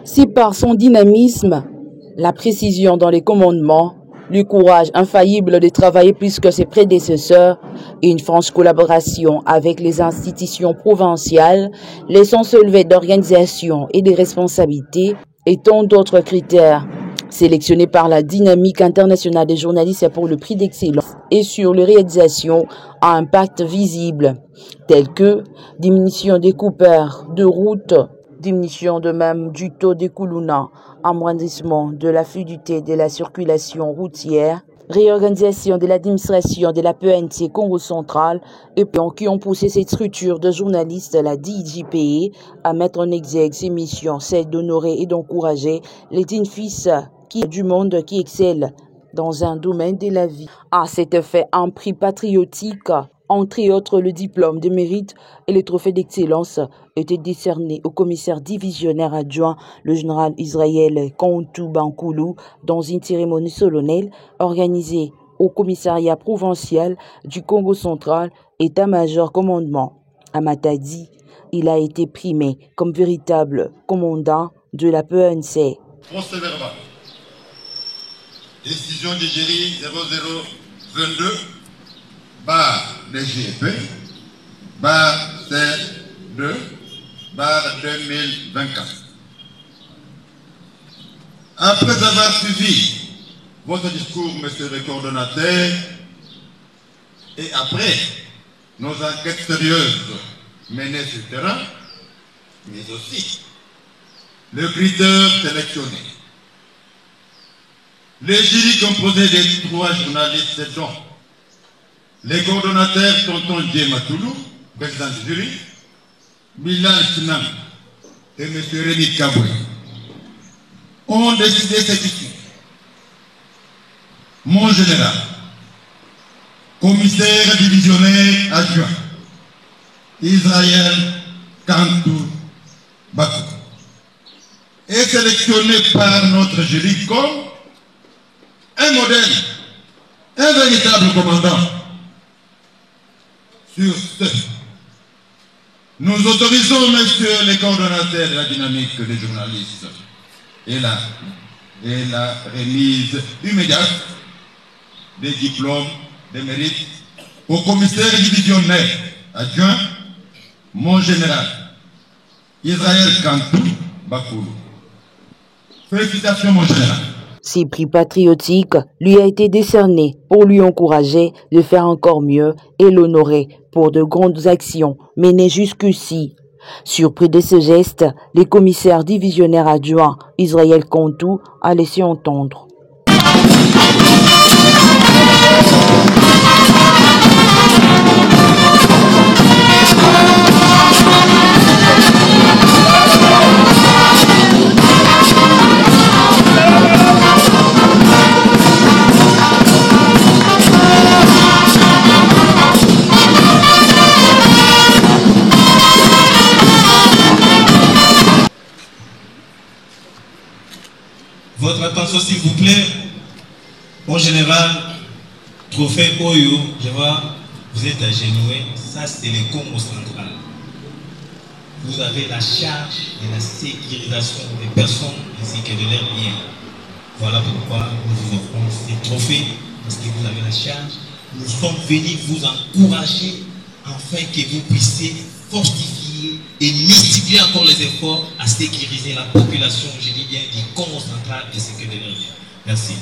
Si par son dynamisme, la précision dans les commandements, le courage infaillible de travailler plus que ses prédécesseurs et une franche collaboration avec les institutions provinciales, laissant se lever d'organisation et de responsabilités et tant d'autres critères sélectionnés par la dynamique internationale des journalistes pour le prix d'excellence et sur les réalisations à impact visible, telles que diminution des coupeurs de routes, diminution de même du taux d'écoulement, amoindrissement de la fluidité de la circulation routière, réorganisation de l'administration de la PNC Congo central et qui ont poussé cette structure de journalistes, la DIJPE, à mettre en exergue ses missions, celle d'honorer et d'encourager les dignes fils du monde qui excellent dans un domaine de la vie. À cet effet, un prix patriotique, entre autres le diplôme de mérite et le trophée d'excellence, était décerné au commissaire divisionnaire adjoint, le général Israël Kontou Bankoulou, dans une cérémonie solennelle organisée au commissariat provincial du Congo central, état-major commandement. À Matadi, il a été primé comme véritable commandant de la PNC. Procès-verbal. Décision du jury 0022, DGP, C2, 2024. Après avoir suivi votre discours, monsieur le coordonnateur, et après nos enquêtes sérieuses menées sur le terrain, mais aussi le critère sélectionné. Le jury composé de 3 journalistes dont les coordonnateurs Tonton Dje Matoulou, président du jury, Bilal Sinam et M. Rémi Kaboué, ont décidé ceci. Mon général, commissaire divisionnaire adjoint, Israël Kantou Bakou, est sélectionné par notre jury comme un modèle, un véritable commandant. Sur ce, nous autorisons, messieurs les coordonnateurs de la dynamique des journalistes et la remise immédiate des diplômes de mérite au commissaire divisionnaire adjoint, mon général, Israël Kantou Bakoulou. Félicitations, mon général. Ces prix patriotiques lui a été décerné pour lui encourager de faire encore mieux et l'honorer pour de grandes actions menées jusqu'ici. Surpris de ce geste, les commissaires divisionnaires adjoints Israël Kontou a laissé entendre. Votre attention s'il vous plaît. En général, trophée Oyo, je vois, vous êtes agenoué, ça c'est le Congo central. Vous avez la charge de la sécurisation des personnes ainsi que de leurs biens. Voilà pourquoi nous vous offrons ces trophées, parce que vous avez la charge. Nous sommes venus vous encourager afin que vous puissiez fortifier et multiplier encore les efforts à sécuriser la population, je dis bien, du Congo central et ce que de leur bien. Merci.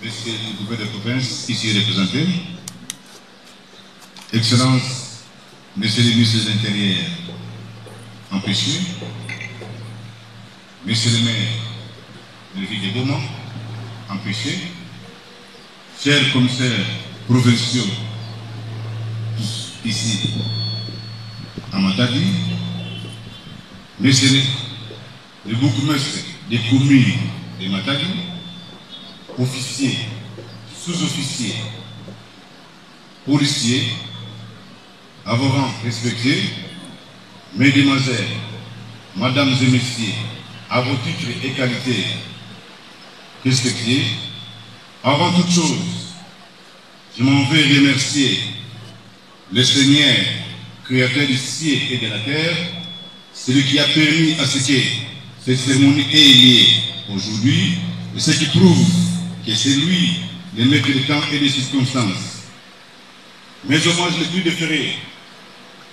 Monsieur le gouverneur de province, ici représenté, Excellence, Monsieur le ministre de l'Intérieur, empêché, Monsieur le maire de la ville de Goma, empêché, chers commissaires provinciaux, ici, à Matadi, Monsieur le bourgmestre des communes de Matadi, officiers, sous-officiers, policiers, à vos rangs respectés, mesdemoiselles, mesdames et messieurs, à vos titres et qualités respectés, avant toute chose, je m'en vais remercier le Seigneur, créateur du ciel et de la terre, celui qui a permis à ce que Cette cérémonie est liée aujourd'hui, ce qui prouve que c'est lui le maître du temps et des circonstances. Mes hommages les plus déférés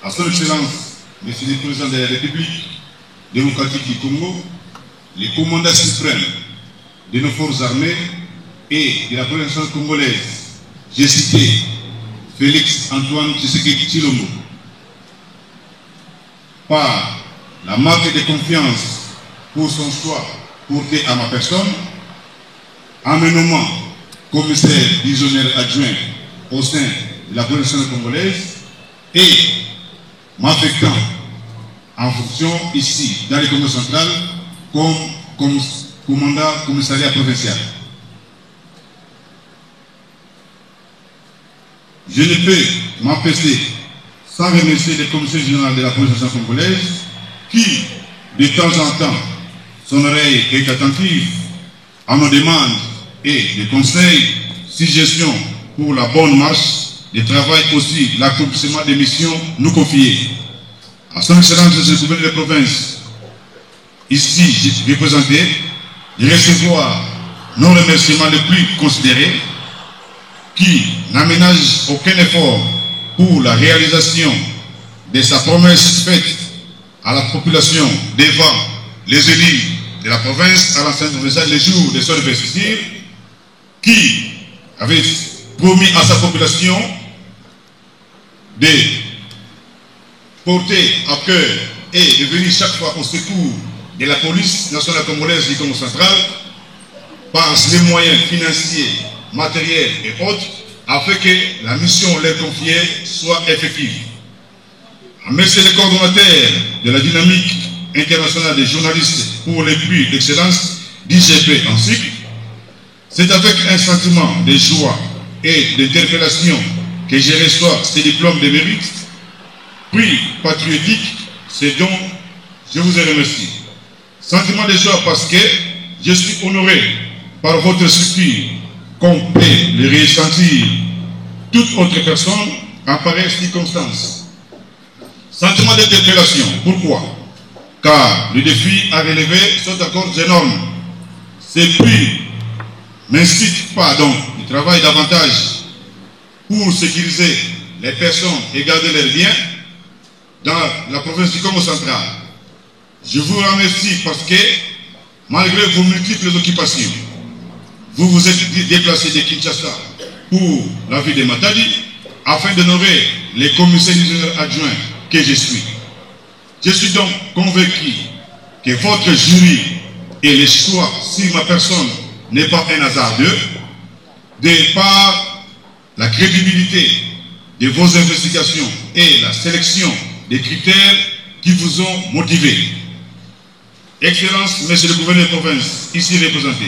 à son Excellence, Monsieur le Président de la République démocratique du Congo, le commandant suprême de nos forces armées et de la Première Nation congolaise, j'ai cité Félix Antoine Tshisekedi Tshilombo, par la marque de confiance pour son choix porté à ma personne, en me nommant commissaire divisionnaire adjoint au sein de la Première Nation congolaise et m'affectant en fonction ici dans le Congo central comme commandant commissariat provincial. Je ne peux m'empêcher sans remercier le commissaire général de la Première Nation congolaise qui, de temps en temps, son oreille est attentive à nos demandes et des conseils, suggestions pour la bonne marche du travail, aussi l'accomplissement des missions nous confiées. À son Excellence, le gouverneur de province, ici représenté, de recevoir nos remerciements les plus considérés, qui n'aménage aucun effort pour la réalisation de sa promesse faite à la population devant les élus de la province à l'enceinte provinciale les jours de son investiture, qui avait promis à sa population de porter à cœur et de venir chaque fois au secours de la police nationale congolaise du Congo central par les moyens financiers, matériels et autres, afin que la mission leur confiée soit effective. Monsieur le coordonnateur de la dynamique internationale des journalistes pour les prix d'excellence d'IGP en cycle, c'est avec un sentiment de joie et d'interpellation que je reçois ces diplômes de mérite, prix patriotique, c'est dont je vous ai remercié. Sentiment de joie parce que je suis honoré par votre soutien complet, le ressentir toute autre personne en pareille circonstance. Sentiment d'interpellation, pourquoi? Car les défis à relever sont encore énormes. Ces prix n'incitent pas donc de travailler davantage pour sécuriser les personnes et garder leurs biens dans la province du Congo central. Je vous remercie parce que, malgré vos multiples occupations, vous vous êtes déplacé de Kinshasa pour la ville de Matadi afin d'honorer les commissaires adjoints que je suis. Je suis donc convaincu que votre jury et le choix sur ma personne n'est pas un hasardeux, de par la crédibilité de vos investigations et la sélection des critères qui vous ont motivé. Excellence, Monsieur le gouverneur de province, ici représenté.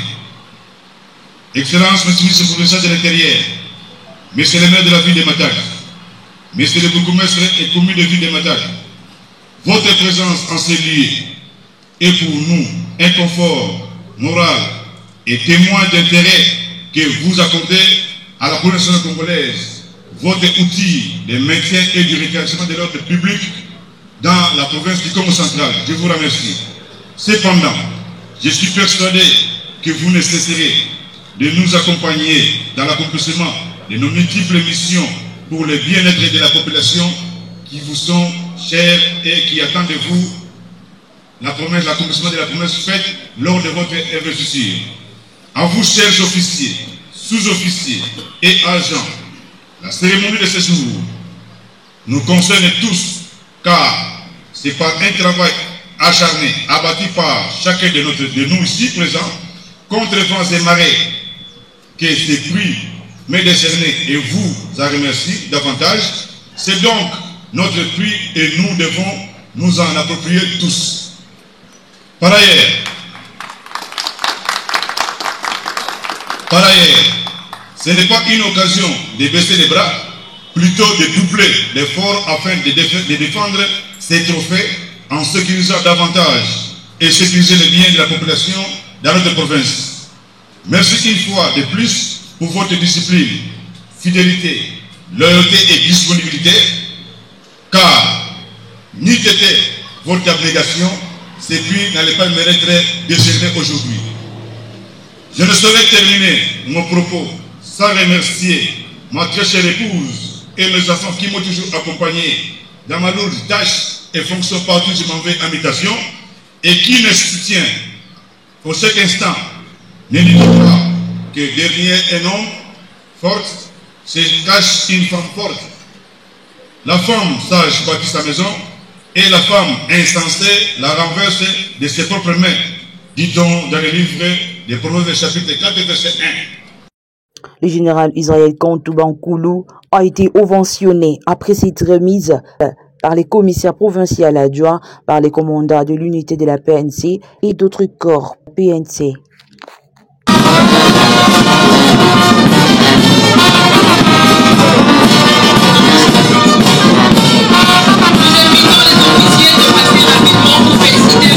Excellence, Monsieur le ministre provincial de l'Intérieur, Monsieur le maire de la ville de Matadi, Monsieur le bourgmestre et commune de ville de Matadi, votre présence en ces lieux est pour nous un confort moral et témoin d'intérêt que vous accordez à la Première Nation congolaise, votre outil de maintien et du rétablissement de l'ordre public dans la province du Congo central. Je vous remercie. Cependant, je suis persuadé que vous ne cesserez de nous accompagner dans l'accomplissement de nos multiples missions pour le bien-être de la population qui vous sont chères et qui attendent de vous l'accomplissement de la promesse faite lors de votre investiture. À vous, chers officiers, sous-officiers et agents, la cérémonie de ce jour nous concerne tous, car c'est par un travail acharné, abattu par chacun de nous ici présents, contre vents et marées, que ces prix m'est décerné et vous en remercie davantage. C'est donc notre prix et nous devons nous en approprier tous. Par ailleurs, ce n'est pas une occasion de baisser les bras, plutôt de doubler l'effort afin de défendre ces trophées en sécurisant davantage et sécuriser le bien de la population dans notre province. Merci une fois de plus pour votre discipline, fidélité, loyauté et disponibilité, car n'eût été votre abnégation ce prix n'allait pas me être décerné aujourd'hui. Je ne saurais terminer mon propos sans remercier ma très chère épouse et mes enfants qui m'ont toujours accompagné dans ma lourde tâche et fonction partout où je m'en vais en mutation et qui me soutient pour chaque instant. Ne dites pas que derrière un homme fort se cache une femme forte. La femme sage bâtit sa maison et la femme insensée la renverse de ses propres mains. Dit-on dans le livre des Proverbes chapitre 4 verset 1. Le général Israël Kantoubankoulou a été ovationné après cette remise par les commissaires provinciaux adjoints, par les commandants de l'unité de la PNC et d'autres corps PNC. Nous invitons les officiers de passer rapidement pour féliciter